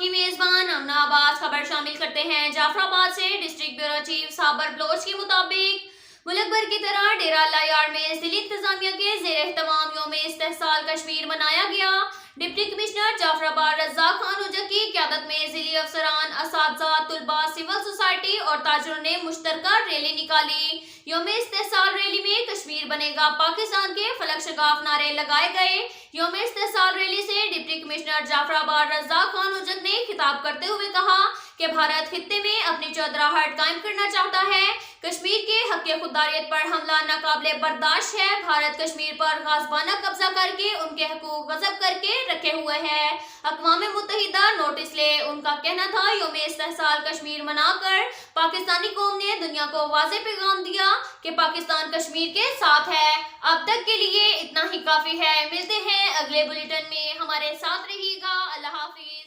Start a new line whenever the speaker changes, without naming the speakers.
की मेजबान अमना अब्बास खबर शामिल करते हैं। जाफराबाद से डिस्ट्रिक्ट ब्यूरो चीफ साबर बलोच के मुताबिक मुल्क भर की तरह डेरा अल्लाह यार में जिला इंतजामिया के ज़ेर एहतमाम यौम इस्तेहसाल कश्मीर मनाया गया। डिप्टी कमिश्नर जाफराबाद रज़ाक खान उजक की क़यादत में ज़िली अफसरान, असातिज़ा, तुलबा, सिविल सोसाइटी और ताजरों ने मुश्तरका रैली निकाली। यौम इस्तेहसाल रैली में कश्मीर बनेगा पाकिस्तान के फलक शगाफ नारे लगाए गए। यौम इस्तेहसाल रैली से डिप्टी कमिश्नर जाफराबाद रज़ाक खान उजक ने खिताब करते हुए कहा कि भारत खित्ते में अपनी चौधराहट कायम करना चाहता है। कश्मीर के हक़ खुददारियत पर हमला नाकाबिले बर्दाश्त है। भारत कश्मीर पर गाज़बाना कब्जा करके उनके हकूक़ गज़ब करके रखे हुए है। अक़वाम मुत्तहिदा नोटिस ले। उनका कहना था यौम इस्तेहसाल कश्मीर मनाकर पाकिस्तानी कौम ने दुनिया को वाज़ेह पैगाम दिया कि पाकिस्तान कश्मीर के साथ है। अब तक के लिए इतना ही काफ़ी है। मिलते हैं अगले बुलेटिन में, हमारे साथ रहिएगा। अल्लाह हाफ़िज़।